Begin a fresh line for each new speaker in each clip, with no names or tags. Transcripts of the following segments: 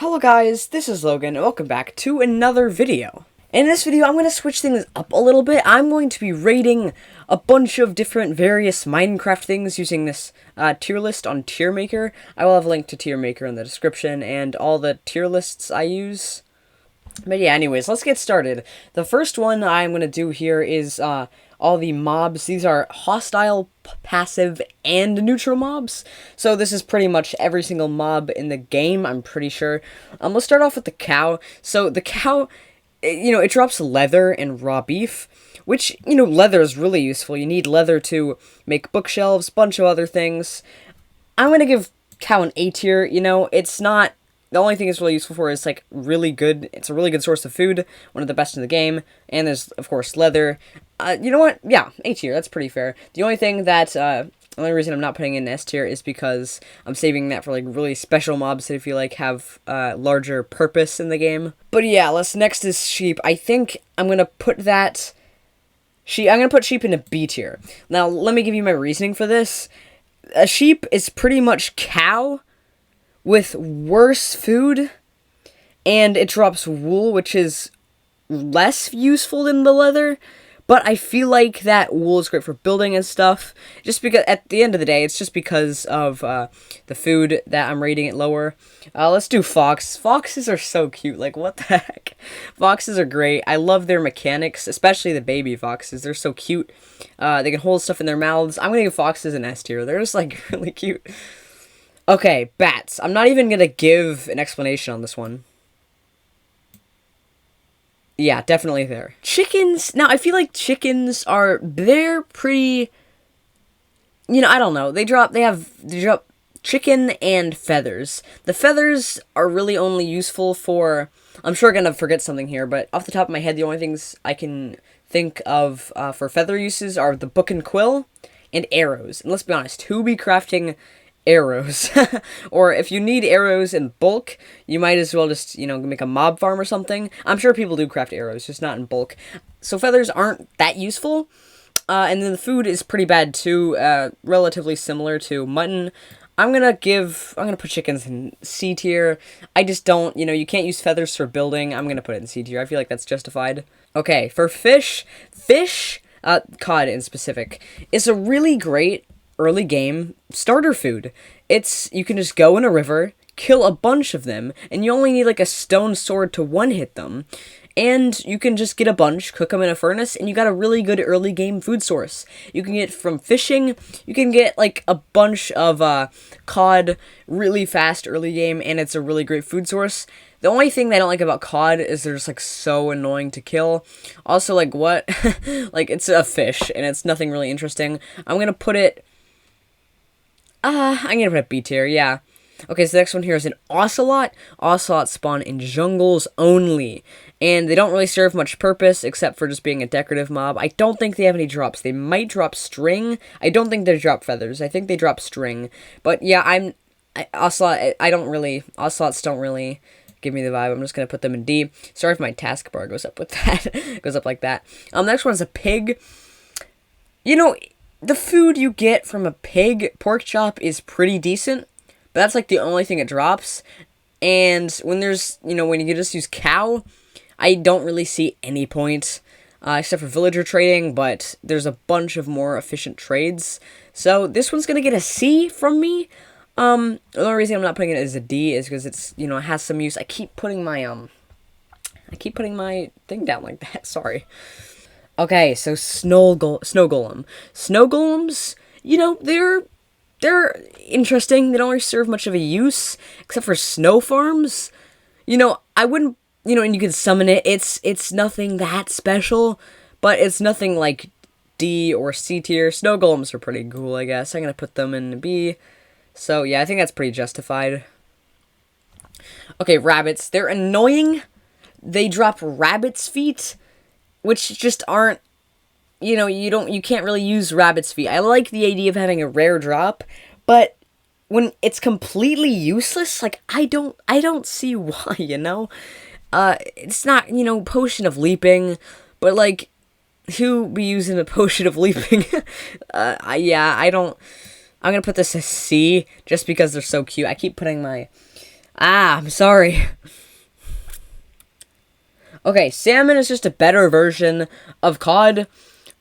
Hello guys, this is Logan, and welcome back to another video. In this video, I'm going to switch things up a little bit. I'm going to be rating a bunch of different various Minecraft things using this tier list on TierMaker. I will have a link to TierMaker in the description and all the tier lists I use. But yeah, anyways, let's get started. The first one I'm going to do here is all the mobs. These are hostile, passive, and neutral mobs. So this is pretty much every single mob in the game, I'm pretty sure. Let's start off with the cow. So the cow, it drops leather and raw beef, which, leather is really useful. You need leather to make bookshelves, bunch of other things. I'm going to give cow an A tier. It's not... The only thing it's really useful for is, really good. It's a really good source of food, one of the best in the game, and there's, of course, leather. You know what? Yeah, A tier, that's pretty fair. The only thing that, the only reason I'm not putting in S tier is because I'm saving that for, really special mobs that I feel like have, larger purpose in the game. But yeah, next is sheep. I think I'm gonna put that... I'm gonna put sheep in a B tier. Now, let me give you my reasoning for this. A sheep is pretty much cow with worse food, and it drops wool, which is less useful than the leather, but I feel like that wool is great for building and stuff, just because, at the end of the day, it's just because of the food that I'm rating it lower. Let's do fox. Foxes are so cute, what the heck? Foxes are great. I love their mechanics, especially the baby foxes. They're so cute. They can hold stuff in their mouths. I'm gonna give foxes an S tier. They're just, really cute. Okay, bats. I'm not even gonna give an explanation on this one. Yeah, definitely there. Chickens. Now, I feel like chickens they're pretty... I don't know. They drop chicken and feathers. The feathers are really only useful for... I'm sure I'm gonna forget something here, but off the top of my head, the only things I can think of for feather uses are the book and quill and arrows. And let's be honest, who be crafting arrows? Or if you need arrows in bulk, you might as well just, make a mob farm or something. I'm sure people do craft arrows, just not in bulk. So feathers aren't that useful. And then the food is pretty bad too, relatively similar to mutton. I'm gonna put chickens in C tier. I just don't, you can't use feathers for building. I'm gonna put it in C tier. I feel like that's justified. Okay, for fish, cod in specific, is a really great early game starter food. You can just go in a river, kill a bunch of them, and you only need a stone sword to one-hit them. And you can just get a bunch, cook them in a furnace, and you got a really good early game food source. You can get from fishing, you can get a bunch of cod really fast early game, and it's a really great food source. The only thing I don't like about cod is they're just so annoying to kill. Also, what? It's a fish, and it's nothing really interesting. I'm gonna put it B tier, yeah. Okay, so the next one here is an ocelot. Ocelots spawn in jungles only, and they don't really serve much purpose except for just being a decorative mob. I don't think they have any drops. They might drop string. I don't think they drop feathers. I think they drop string. But yeah, ocelots don't really give me the vibe. I'm just gonna put them in D. Sorry if my taskbar goes up with that. Goes up like that. Next one is a pig. The food you get from a pig, pork chop, is pretty decent, but that's the only thing it drops. And when when you just use cow, I don't really see any point, except for villager trading, but there's a bunch of more efficient trades. So this one's gonna get a C from me. The only reason I'm not putting it as a D is because it's, it has some use. I keep putting my thing down like that, sorry. Okay, so snow golem. Snow golems, they're interesting. They don't really serve much of a use, except for snow farms. I wouldn't, and you can summon it. It's nothing that special, but it's nothing like D or C tier. Snow golems are pretty cool, I guess. I'm gonna put them in B. So yeah, I think that's pretty justified. Okay, rabbits. They're annoying. They drop rabbit's feet, which just aren't, you can't really use rabbit's feet. I like the idea of having a rare drop, but when it's completely useless, I don't see why, it's not, potion of leaping, but who be using a potion of leaping? I'm gonna put this as C, just because they're so cute. I keep putting my Ah, I'm sorry. Okay, salmon is just a better version of cod.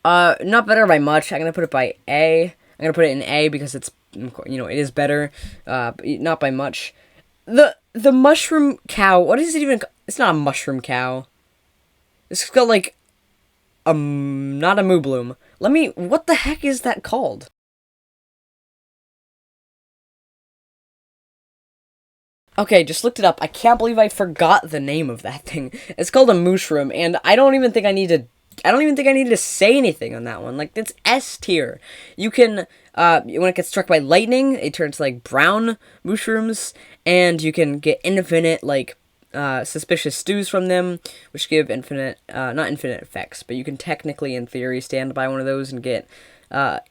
Not better by much. I'm gonna put it by A. I'm gonna put it in A because it's, it is better. But not by much. The mushroom cow. What is it even? It's not a mushroom cow. It's called like not a moo bloom. Let me. What the heck is that called? Okay, just looked it up. I can't believe I forgot the name of that thing. It's called a mushroom, and I don't even think I need to. I don't even think I need to say anything on that one. Like, it's S tier. You can, when it gets struck by lightning, it turns like brown mushrooms, and you can get infinite, like, suspicious stews from them, which give infinite, not infinite effects, but you can technically, in theory, stand by one of those and get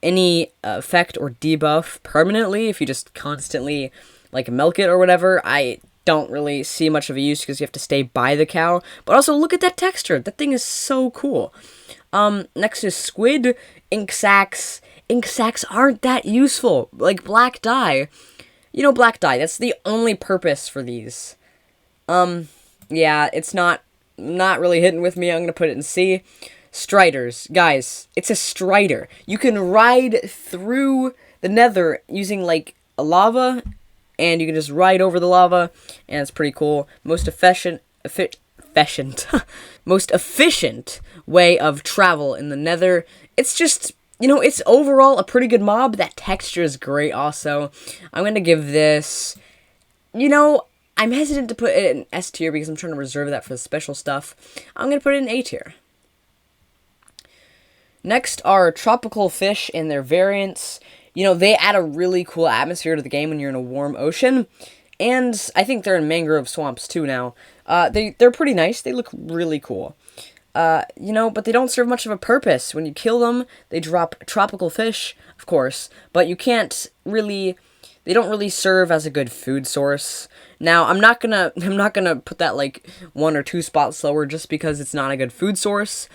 any effect or debuff permanently if you just constantly like milk it or whatever. I don't really see much of a use because you have to stay by the cow. But also look at that texture. That thing is so cool. Next is squid, ink sacs. Ink sacs aren't that useful. Like black dye. Black dye. That's the only purpose for these. Yeah, it's not really hitting with me. I'm gonna put it in C. Striders. Guys, it's a strider. You can ride through the nether using like a lava, and you can just ride over the lava, and it's pretty cool. Most efficient most efficient way of travel in the nether. It's just, it's overall a pretty good mob. That texture is great also. I'm gonna give this, I'm hesitant to put it in S tier because I'm trying to reserve that for the special stuff. I'm gonna put it in A tier. Next are tropical fish and their variants. They add a really cool atmosphere to the game when you're in a warm ocean. And I think they're in mangrove swamps too now. They're pretty nice. They look really cool. But they don't serve much of a purpose. When you kill them, they drop tropical fish, of course. But you can't really... They don't really serve as a good food source. Now, I'm not gonna put that like 1 or 2 spots lower just because it's not a good food source.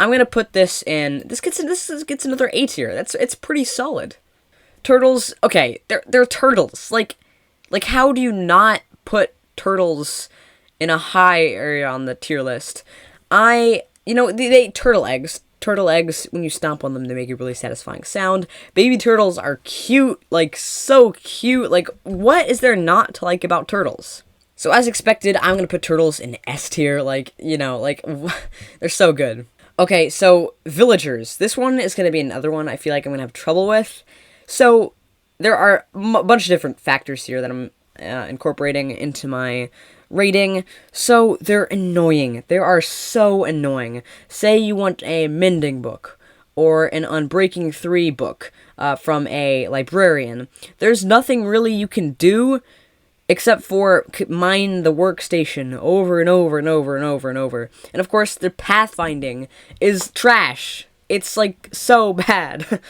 I'm gonna put this in. This gets another A tier. It's pretty solid. Turtles. Okay, they're turtles. Like how do you not put turtles in a high area on the tier list? They turtle eggs. Turtle eggs, when you stomp on them, they make a really satisfying sound. Baby turtles are cute, like so cute. Like, what is there not to like about turtles? So as expected, I'm gonna put turtles in S tier. They're so good. Okay, so villagers. This one is going to be another one I feel like I'm going to have trouble with. So there are a bunch of different factors here that I'm incorporating into my rating. So they're annoying. They are so annoying. Say you want a mending book or an Unbreaking 3 book from a librarian. There's nothing really you can do except for mine the workstation over and over and over and over and over. And of course, the pathfinding is trash. It's like so bad.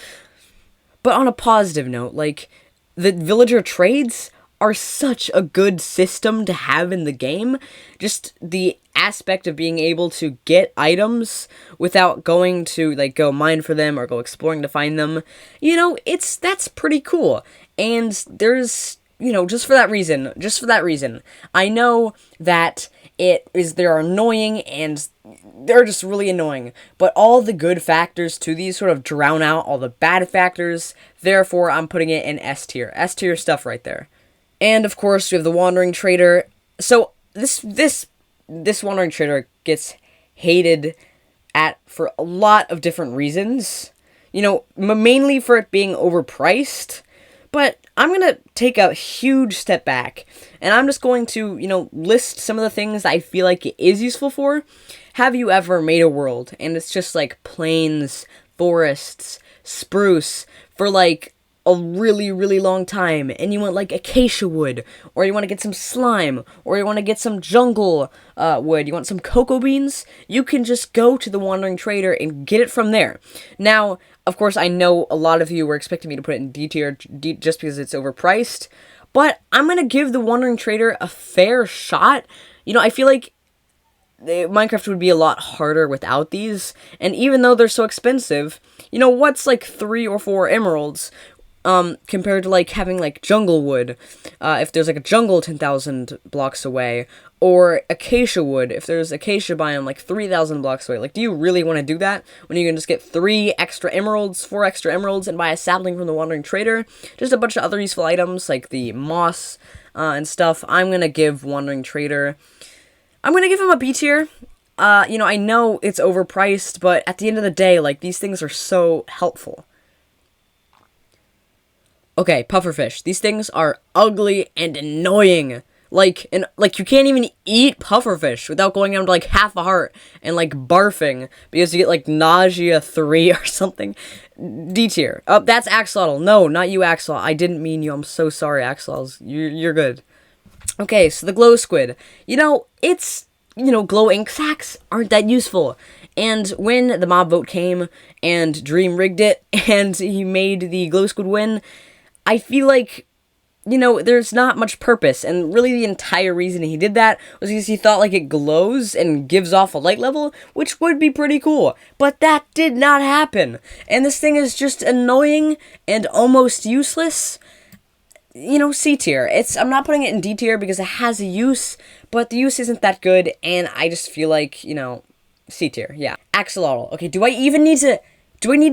But on a positive note, like, the villager trades are such a good system to have in the game. Just the aspect of being able to get items without going to, like, go mine for them or go exploring to find them. That's pretty cool. And there's... just for that reason, I know that they're annoying and they're just really annoying, but all the good factors to these sort of drown out all the bad factors, therefore I'm putting it in S tier. S tier stuff right there. And of course, we have the Wandering Trader. So this Wandering Trader gets hated at for a lot of different reasons. Mainly for it being overpriced. But I'm going to take a huge step back, and I'm just going to, list some of the things I feel like it is useful for. Have you ever made a world, and it's just like plains, forests, spruce, for like a really, really long time, and you want like acacia wood, or you want to get some slime, or you want to get some jungle wood, you want some cocoa beans? You can just go to the Wandering Trader and get it from there. Now, of course, I know a lot of you were expecting me to put it in D tier just because it's overpriced, but I'm going to give the Wandering Trader a fair shot. I feel like Minecraft would be a lot harder without these, and even though they're so expensive, what's like 3 or 4 emeralds compared to like having like jungle wood, if there's like a jungle 10,000 blocks away, or acacia wood if there's acacia biome like 3,000 blocks away. Like, do you really want to do that when you can just get 3 extra emeralds, 4 extra emeralds, and buy a sapling from the Wandering Trader? Just a bunch of other useful items like the moss and stuff. I'm gonna give Wandering Trader, I'm gonna give him a B tier. I know it's overpriced, but at the end of the day, like, these things are so helpful. Okay, pufferfish. These things are ugly and annoying. Like, you can't even eat pufferfish without going down to, like, half a heart and, like, barfing because you get, like, nausea 3 or something. D tier. Oh, that's Axolotl. No, not you, Axolotl. I didn't mean you. I'm so sorry, Axolotls. You're good. Okay, so the glow squid. Glow ink sacks aren't that useful. And when the mob vote came and Dream rigged it and he made the glow squid win, I feel like, there's not much purpose. And really the entire reason he did that was because he thought like it glows and gives off a light level, which would be pretty cool. But that did not happen. And this thing is just annoying and almost useless. C tier. I'm not putting it in D tier because it has a use, but the use isn't that good, and I just feel like, C tier. Yeah. Axolotl. Okay, do I need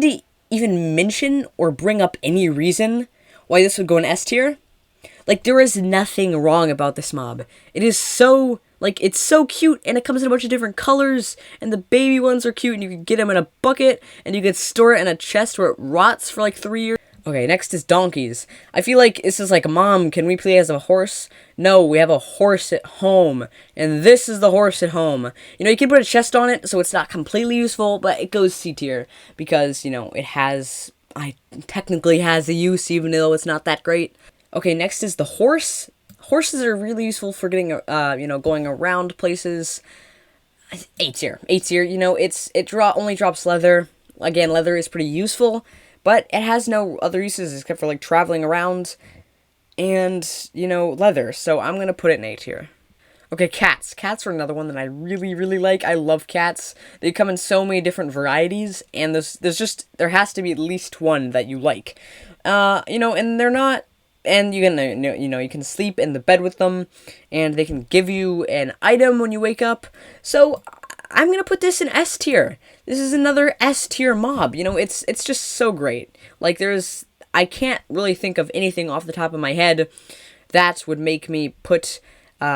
to even mention or bring up any reason why this would go in S tier? Like, there is nothing wrong about this mob. It is so, it's so cute, and it comes in a bunch of different colors, and the baby ones are cute, and you can get them in a bucket, and you can store it in a chest where it rots for, 3 years. Okay, next is donkeys. I feel like this is like, Mom, can we play as a horse? No, we have a horse at home, and this is the horse at home. You can put a chest on it, so it's not completely useful, but it goes C tier, because, it technically has a use, even though it's not that great. Okay, next is the horse. Horses are really useful for getting, going around places. A tier. A tier, it only drops leather. Again, leather is pretty useful, but it has no other uses except for, traveling around and, leather. So I'm going to put it in A tier. Okay, cats. Cats are another one that I really, really like. I love cats. They come in so many different varieties, and there has to be at least one that you like. And they're not, and you can sleep in the bed with them, and they can give you an item when you wake up. So I'm gonna put this in S tier. This is another S tier mob. It's just so great. I can't really think of anything off the top of my head that would make me put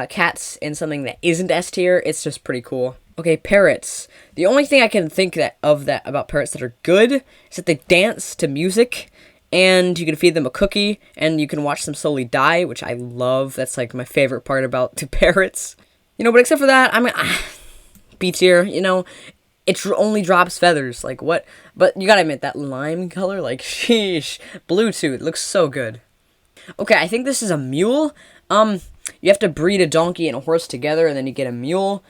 cats in something that isn't S tier. It's just pretty cool. Okay, parrots. The only thing I can think about parrots that are good is that they dance to music, and you can feed them a cookie, and you can watch them slowly die, which I love. That's my favorite part about the parrots. But except for that, I'm B tier. It only drops feathers. What? But you gotta admit, that lime color, sheesh. Bluetooth looks so good. Okay, I think this is a mule. You have to breed a donkey and a horse together, and then you get a mule.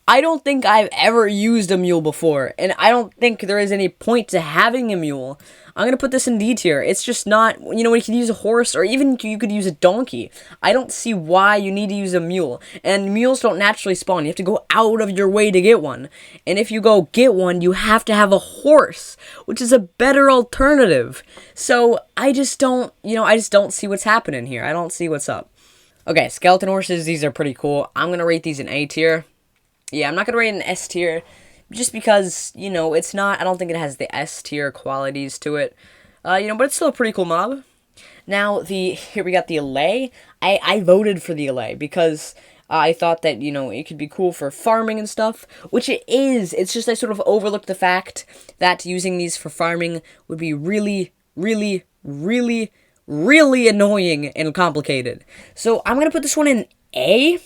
I don't think I've ever used a mule before, and I don't think there is any point to having a mule. I'm gonna put this in D tier. It's just not, you could use a horse, or even you could use a donkey. I don't see why you need to use a mule. And mules don't naturally spawn. You have to go out of your way to get one. And if you go get one, you have to have a horse, which is a better alternative. So I just don't see what's happening here. I don't see what's up. Okay, skeleton horses, these are pretty cool. I'm gonna rate these in A tier. Yeah, I'm not gonna rate it in S tier, just because, it's not, I don't think it has the S tier qualities to it. But it's still a pretty cool mob. Now, here we got the allay. I voted for the allay because I thought that, it could be cool for farming and stuff, which it is. It's just I sort of overlooked the fact that using these for farming would be really, really, really, really annoying and complicated. So I'm gonna put this one in A.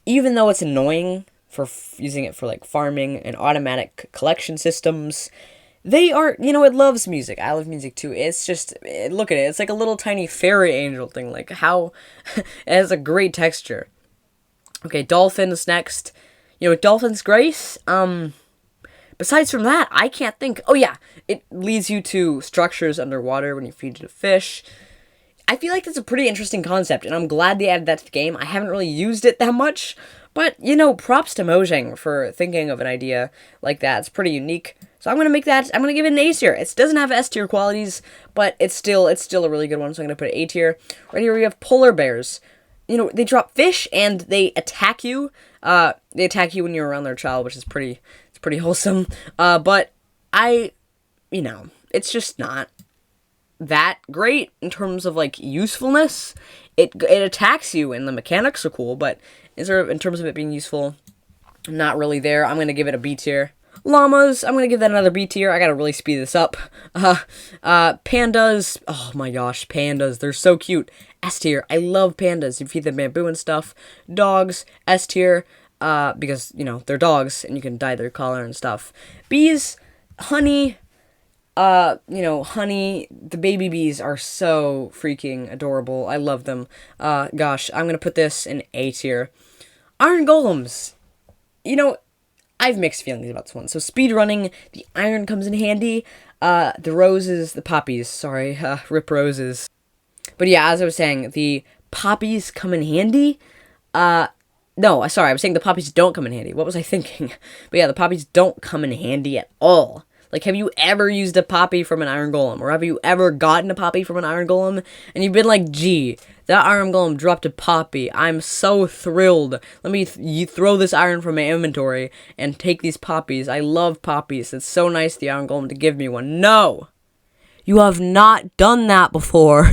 Even though it's annoying for using it for farming and automatic collection systems, they are, it loves music. I love music too. It's just, look at it. It's like a little tiny fairy angel thing. How it has a great texture. Okay, dolphins next. Dolphins grace. Besides from that, I can't think. Oh yeah, it leads you to structures underwater when you feed it a fish. I feel like that's a pretty interesting concept, and I'm glad they added that to the game. I haven't really used it that much, but, you know, props to Mojang for thinking of an idea like that. It's pretty unique. So I'm going to make that, I'm going to give it an A tier. It doesn't have S tier qualities, but it's still a really good one, so I'm going to put it A tier. Right here we have polar bears. You know, they drop fish, and they attack you. They attack you when you're around their child, which is pretty wholesome. But you know, it's just not that great in terms of, like, usefulness. It attacks you, and the mechanics are cool, but in terms of it being useful, not really there. I'm going to give it a B tier. Llamas, I'm going to give that another B tier. I got to really speed this up. Pandas, oh my gosh, pandas, they're so cute. S tier, I love pandas. You feed them bamboo and stuff. Dogs, S tier, because, you know, they're dogs, and you can dye their color and stuff. Bees, honey, you know, honey, the baby bees are so freaking adorable. I love them. Gosh, I'm going to put this in A tier. Iron golems, you know, I have mixed feelings about this one. So speedrunning, the iron comes in handy. The roses, the poppies, sorry, rip roses. But yeah, as I was saying, the poppies come in handy. No, sorry, I was saying the poppies don't come in handy. What was I thinking? But yeah, the poppies don't come in handy at all. Like, have you ever used a poppy from an iron golem? Or have you ever gotten a poppy from an iron golem? And you've been like, gee, that iron golem dropped a poppy. I'm so thrilled. Let me throw this iron from my inventory and take these poppies. I love poppies. It's so nice the iron golem to give me one. No! You have not done that before.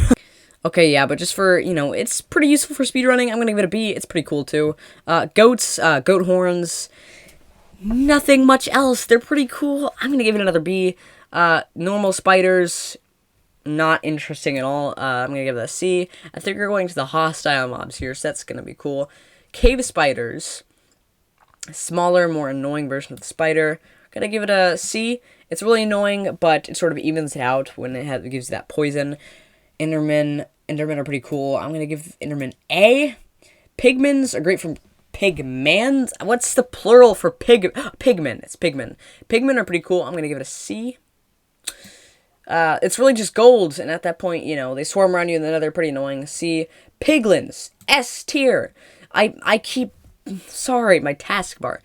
Okay, yeah, but just for, you know, it's pretty useful for speedrunning. I'm going to give it a B. It's pretty cool, too. Goats, goat horns. Nothing much else. They're pretty cool. I'm going to give it another B. Normal spiders, not interesting at all. I'm going to give it a C. I think we're going to the hostile mobs here, so that's going to be cool. Cave spiders. Smaller, more annoying version of the spider. Going to give it a C. It's really annoying, but it sort of evens it out when it gives you that poison. Endermen are pretty cool. I'm going to give Enderman A. Pigmans are great from Pigmans? What's the plural for pigmen? It's pigmen. Pigmen are pretty cool. I'm going to give it a C. It's really just gold, and at that point, you know, they swarm around you, and then they're pretty annoying. C. Piglins. S tier. I keep... Sorry, my taskbar.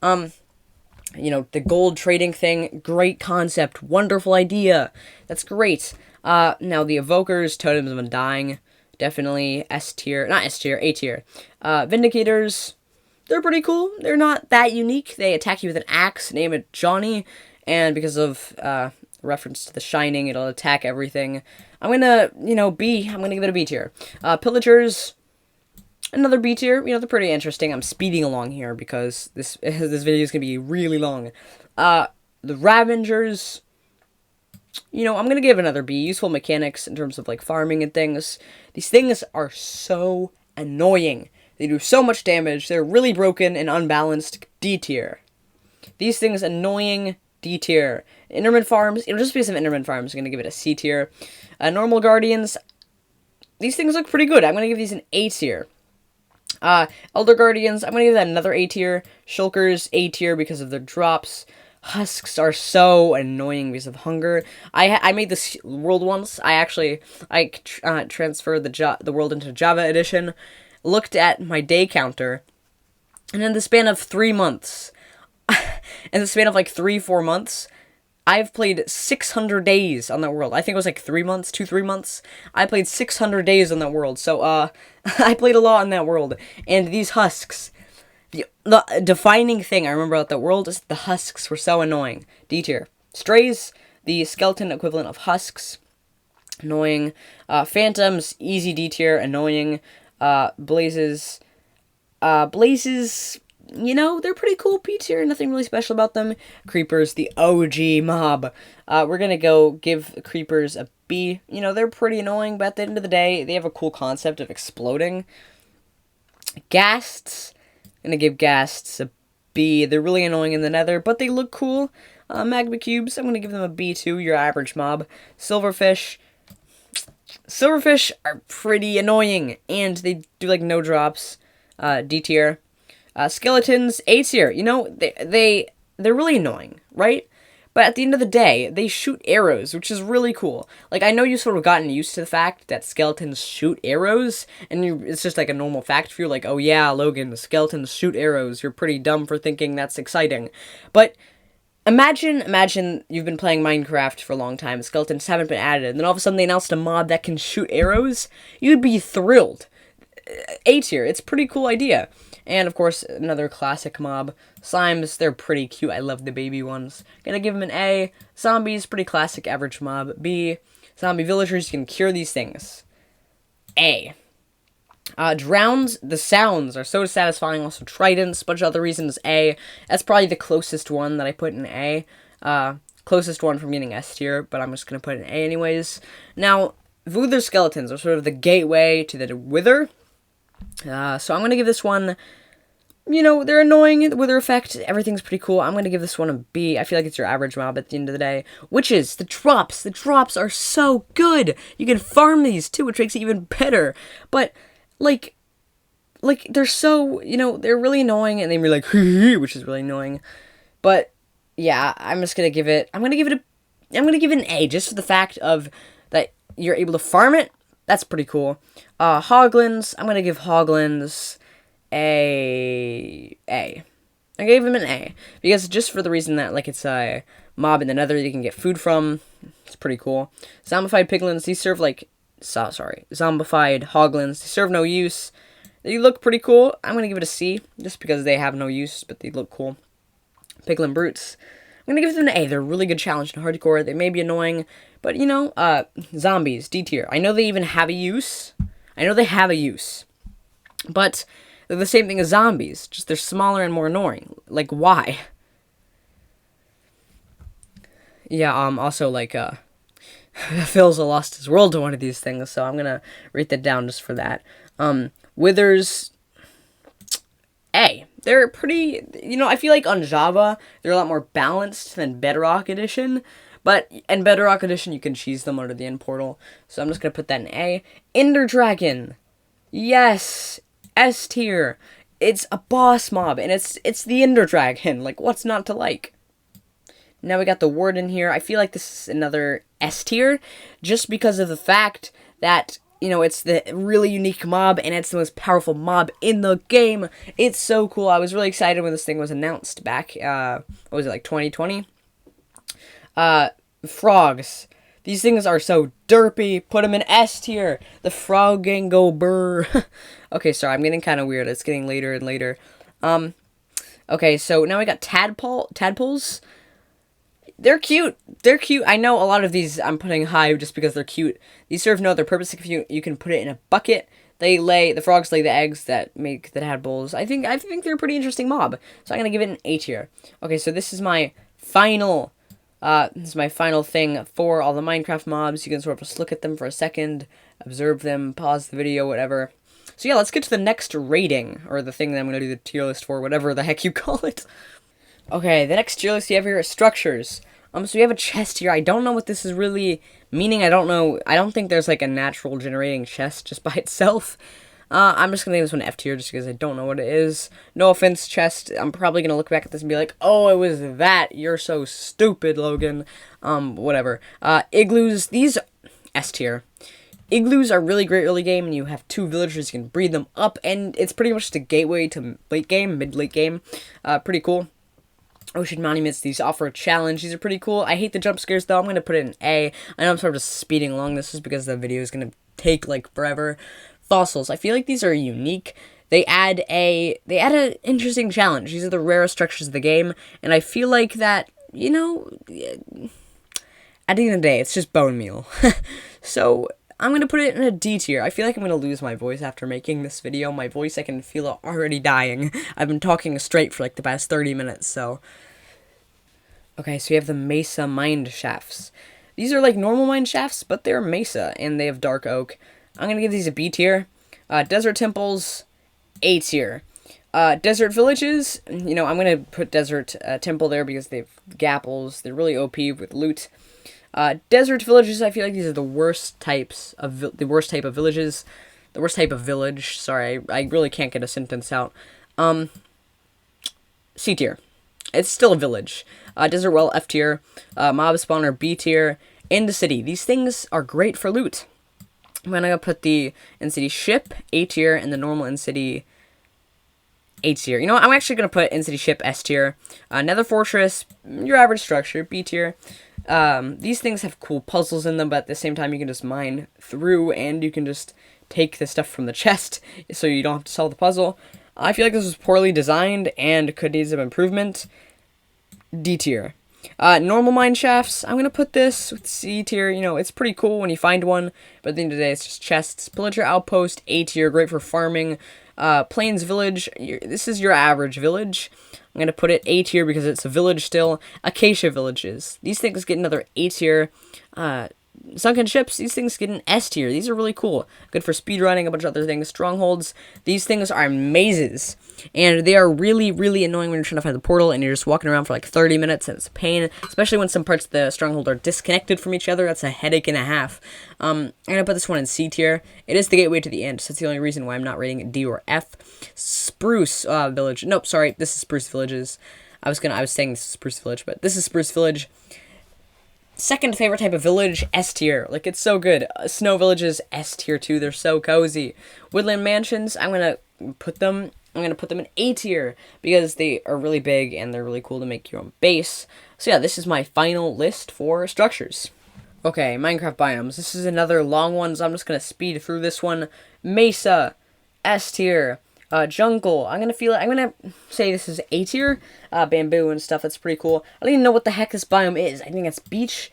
You know, the gold trading thing, great concept, wonderful idea. That's great. Now the evokers, totems of undying, definitely S tier, not S tier, A tier. Vindicators, they're pretty cool. They're not that unique. They attack you with an axe, name it Johnny, and because of reference to The Shining, it'll attack everything. I'm gonna, you know, B. I'm gonna give it a B tier. Pillagers, another B tier. You know, they're pretty interesting. I'm speeding along here because this video is gonna be really long. The Ravengers, you know, I'm gonna give another B. Useful mechanics in terms of, like, farming and things. These things are so annoying. They do so much damage. They're really broken and unbalanced. D tier. These things annoying. D tier. Enderman farms. It'll just be some Enderman farms. I'm gonna give it a C tier. Normal guardians. These things look pretty good. I'm gonna give these an A tier. Elder guardians. I'm gonna give that another A tier. Shulkers, A tier because of their drops. Husks are so annoying because of hunger. I made this world once. I transferred the world into Java edition, looked at my day counter, and in the span of 3 months, in the span of like 3-4 months, I've played 600 days on that world. I think it was like 3 months, 2-3 months. I played 600 days on that world, so I played a lot on that world, and these husks. The defining thing I remember about that world is the husks were so annoying. D tier. Strays, the skeleton equivalent of husks, annoying. Phantoms, easy D tier, annoying. Blazes, you know, they're pretty cool. B tier, nothing really special about them. Creepers, the OG mob. We're gonna go give creepers a B. You know, they're pretty annoying, but at the end of the day, they have a cool concept of exploding. Ghasts. Gonna give Ghasts a B. They're really annoying in the nether, but they look cool. Magma cubes, I'm gonna give them a B too, your average mob. Silverfish. Silverfish are pretty annoying, and they do like no drops. D tier. Skeletons, A tier. You know, they're really annoying, right? But at the end of the day, they shoot arrows, which is really cool. Like, I know you've sort of gotten used to the fact that skeletons shoot arrows, and it's just like a normal fact for you, like, oh yeah, Logan, the skeletons shoot arrows. You're pretty dumb for thinking that's exciting. But imagine you've been playing Minecraft for a long time, skeletons haven't been added, and then all of a sudden they announced a mob that can shoot arrows. You'd be thrilled. A tier, it's a pretty cool idea. And of course, another classic mob, slimes, they're pretty cute. I love the baby ones. Gonna give them an A. Zombies, pretty classic average mob. B. Zombie villagers, you can cure these things. A. Drowns, the sounds are so satisfying. Also tridents, bunch of other reasons. A. That's probably the closest one that I put in A. Closest one from getting S tier, but I'm just gonna put it in A anyways. Now, Wither skeletons are sort of the gateway to the Wither. So I'm going to give this one, you know, they're annoying, the Wither effect, everything's pretty cool. I'm going to give this one a B. I feel like it's your average mob at the end of the day. Witches, the drops are so good. You can farm these too, which makes it even better. But, like, they're so, you know, they're really annoying, and they're like, which is really annoying. But, yeah, I'm going to give it an A, just for the fact of that you're able to farm it. That's pretty cool. Hoglins, I'm going to give Hoglins I gave him an A. Because just for the reason that, like, it's a mob in the nether you can get food from. It's pretty cool. Zombified piglins, these serve, like, zombified hoglins. They serve no use. They look pretty cool. I'm going to give it a C, just because they have no use, but they look cool. Piglin brutes, I'm going to give them an A. They're a really good challenge in hardcore. They may be annoying, but, you know, zombies, D tier. I know they even have a use. But they're the same thing as zombies, just they're smaller and more annoying. Like, why? Yeah, also, like, Phil's lost his world to one of these things, so I'm gonna rate that down just for that. Withers, A. They're pretty, you know, I feel like on Java, they're a lot more balanced than Bedrock Edition. But in Bedrock Edition, you can cheese them under the end portal. So I'm just going to put that in A. Ender Dragon. Yes. S tier. It's a boss mob, and it's the Ender Dragon. Like, what's not to like? Now we got the Warden here. I feel like this is another S tier, just because of the fact that, you know, it's the really unique mob, and it's the most powerful mob in the game. It's so cool. I was really excited when this thing was announced back, what was it, like 2020? Frogs. These things are so derpy. Put them in S tier. The frog gang go brr. Okay, sorry, I'm getting kind of weird. It's getting later and later. Okay, so now we got tadpoles. They're cute. I know a lot of these I'm putting high just because they're cute. These serve no other purpose. If you can put it in a bucket. The frogs lay the eggs that make the tadpoles. I think they're a pretty interesting mob. So I'm gonna give it an A tier. Okay, so this is my final thing for all the Minecraft mobs. You can sort of just look at them for a second, observe them, pause the video, whatever. So yeah, let's get to the next rating, or the thing that I'm going to do the tier list for, whatever the heck you call it. Okay, the next tier list you have here is structures. So we have a chest here. I don't know what this is really meaning. I don't think there's like a natural generating chest just by itself. I'm just going to give this one F tier just because I don't know what it is. No offense, chest. I'm probably going to look back at this and be like, oh, it was that. You're so stupid, Logan. Whatever. Igloos, these S tier. Igloos are really great early game, and you have 2 villagers, you can breed them up, and it's pretty much the gateway to late game, mid-late game. Pretty cool. Ocean monuments, these offer a challenge. These are pretty cool. I hate the jump scares, though. I'm going to put it in A. I know I'm sort of just speeding along this just because the video is going to take, like, forever. Fossils. I feel like these are unique. They add an interesting challenge. These are the rarest structures of the game, and I feel like that, you know, at the end of the day, it's just bone meal. So I'm going to put it in a D tier. I feel like I'm going to lose my voice after making this video. My voice, I can feel it already dying. I've been talking straight for like the past 30 minutes, so. Okay, so you have the Mesa mine shafts. These are like normal mine shafts, but they're Mesa, and they have dark oak. I'm going to give these a B tier. Desert temples, A tier. Desert villages, you know, I'm going to put desert temple there because they have gapples. They're really OP with loot. Desert villages, I feel like these are the worst types of type of villages. The worst type of village. Sorry, I really can't get a sentence out. C tier. it's still a village. Desert Well, F tier. Mob Spawner, B tier. In the city. These things are great for loot. I'm gonna put the in-city ship, A tier, and the normal in-city A tier. You know what? I'm actually gonna put in-city ship, S tier. Nether Fortress, your average structure, B tier. These things have cool puzzles in them, but at the same time, you can just mine through, and you can just take the stuff from the chest, so you don't have to solve the puzzle. I feel like this was poorly designed, and could need some improvement. D tier. Normal mine shafts, I'm going to put this with C tier. You know, it's pretty cool when you find one, but at the end of the day, it's just chests. Pillager Outpost, A tier, great for farming. Plains Village, this is your average village. I'm going to put it A tier because it's a village still. Acacia Villages, these things get another A tier. Sunken Ships, these things get an S tier. These are really cool. Good for speedrunning, a bunch of other things. Strongholds, these things are mazes. And they are really, really annoying when you're trying to find the portal and you're just walking around for like 30 minutes and it's a pain. Especially when some parts of the stronghold are disconnected from each other. That's a headache and a half. I'm going to put this one in C tier. It is the gateway to the end, so that's the only reason why I'm not rating it D or F. Spruce Village. Nope, sorry. This is Spruce Villages. I was saying this is Spruce Village, but this is Spruce Village. Second favorite type of village, S tier. Like, it's so good. Snow Villages, S tier too. They're so cozy. Woodland Mansions, I'm gonna put them in A tier because they are really big and they're really cool to make your own base. So yeah, this is my final list for structures. Okay, Minecraft biomes. This is another long one, so I'm just gonna speed through this one. Mesa, S tier. Jungle, I'm gonna say this is A tier. Bamboo and stuff, that's pretty cool. I don't even know what the heck this biome is. I think it's beach.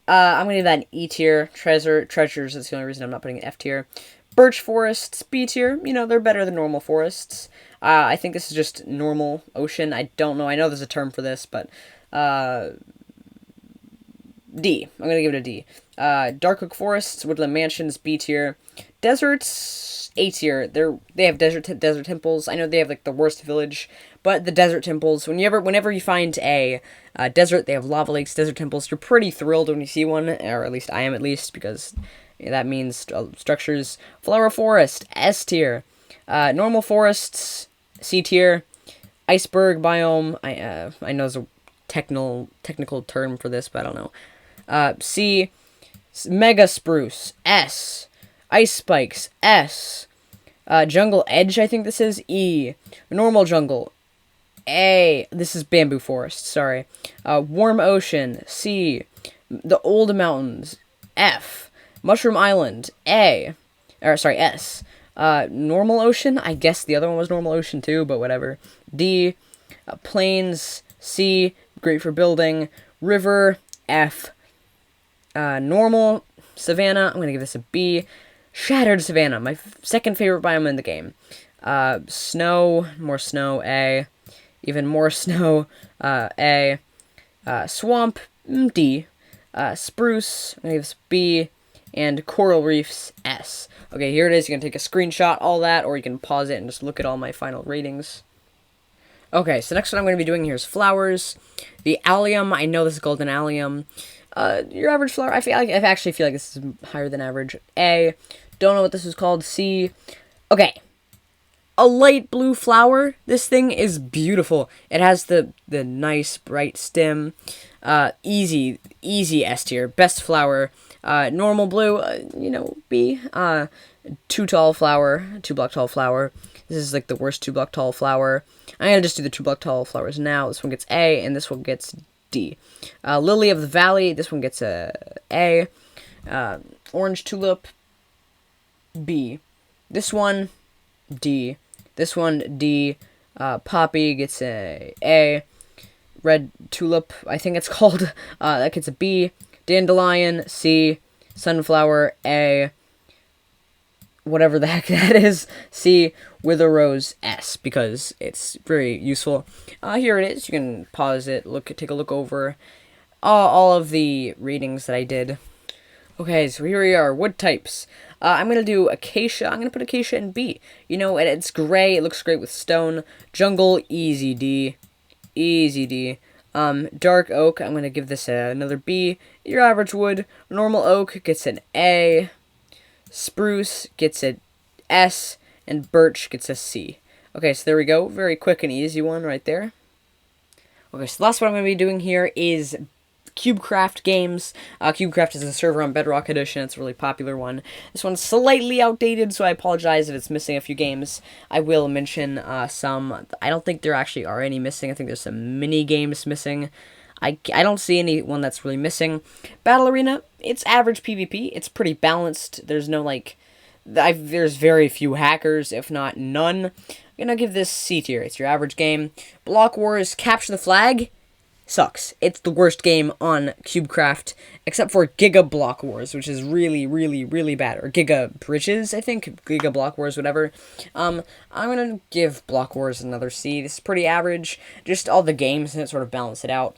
I'm gonna give that an E tier. Treasures, that's the only reason I'm not putting an F tier. Birch forests, B tier. You know, they're better than normal forests. I think this is just normal ocean. I don't know. I know there's a term for this, but, D. I'm gonna give it a D. Dark Oak Forests, Woodland Mansions, B tier. Deserts, A tier. They have desert temples. I know they have like the worst village, but the desert temples. Whenever you find a desert, they have lava lakes, desert temples. You're pretty thrilled when you see one, or at least I am, because that means structures. Flower Forest, S tier. Normal forests, C tier. Iceberg biome. I know there's a technical term for this, but I don't know. C. Mega Spruce, S. Ice Spikes, S. Jungle Edge, I think this is, E. Normal Jungle, A. This is Bamboo Forest, sorry. Warm Ocean, C. The Old Mountains, F. Mushroom Island, S. Normal Ocean, I guess the other one was Normal Ocean too, but whatever. D. Plains, C. Great for building. River, F. Normal Savannah, I'm going to give this a B. Shattered Savannah, my second favorite biome in the game. Snow, more snow, A. Even more snow, A. Swamp, D. Spruce, I'm going to give this B. And Coral Reefs, S. Okay, here it is. You can take a screenshot, all that, or you can pause it and just look at all my final ratings. Okay, so next one I'm going to be doing here is flowers. The allium, I know this is golden allium. Your average flower, I actually feel like this is higher than average. A. Don't know what this is called. C. Okay. A light blue flower. This thing is beautiful. It has the nice bright stem. Easy S tier. Best flower. Normal blue, B. 2 block tall flower. This is like the worst 2 block tall flower. I'm gonna just do the 2 block tall flowers now. This one gets A, and this one gets D. Lily of the Valley, this one gets A. Orange Tulip, B. This one, D. This one, D. Poppy gets A. Red Tulip, I think it's called, that gets a B. Dandelion, C. Sunflower, A. Whatever the heck that is, C. Wither Rose, S, because it's very useful. Here it is. You can pause it, take a look over all of the ratings that I did. Okay, so here we are, wood types. I'm going to do acacia. I'm going to put acacia in B. You know, and it's gray. It looks great with stone. Jungle, easy D. Easy D. Dark oak, I'm going to give this another B. Your average wood. Normal oak gets an A. Spruce gets an S. And birch gets a C. Okay, so there we go. Very quick and easy one right there. Okay, so the last one I'm going to be doing here is Cubecraft Games. Cubecraft is a server on Bedrock Edition. It's a really popular one. This one's slightly outdated, so I apologize if it's missing a few games. I will mention some. I don't think there actually are any missing. I think there's some mini games missing. I don't see any one that's really missing. Battle Arena, it's average PvP. It's pretty balanced. There's no, like... there's very few hackers, if not none. I'm gonna give this C tier. It's your average game. Block Wars, Capture the Flag, sucks. It's the worst game on Cubecraft, except for Giga Block Wars, which is really, really, really bad. Or Giga Bridges, I think. Giga Block Wars, whatever. I'm gonna give Block Wars another C. This is pretty average. Just all the games in it sort of balance it out.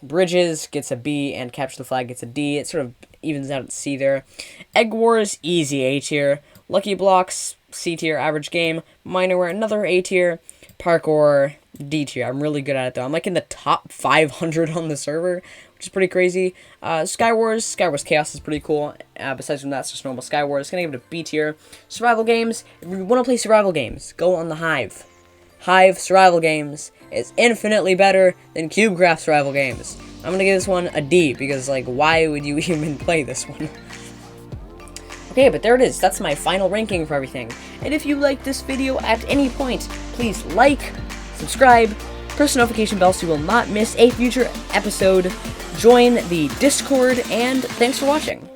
Bridges gets a B, and Capture the Flag gets a D. It sort of evens out at C there. Egg Wars, easy A tier. Lucky Blocks, C tier, average game. Minorware, another A tier. Parkour, D tier. I'm really good at it though. I'm like in the top 500 on the server, which is pretty crazy. Skywars Chaos is pretty cool. Besides from that, it's just normal Skywars. Gonna give it a B tier. Survival games. If you want to play survival games, go on the Hive. Hive survival games is infinitely better than Cubecraft survival games. I'm gonna give this one a D because, like, why would you even play this one? Okay, but there it is. That's my final ranking for everything. And if you liked this video at any point, please like, subscribe, press the notification bell so you will not miss a future episode, join the Discord, and thanks for watching.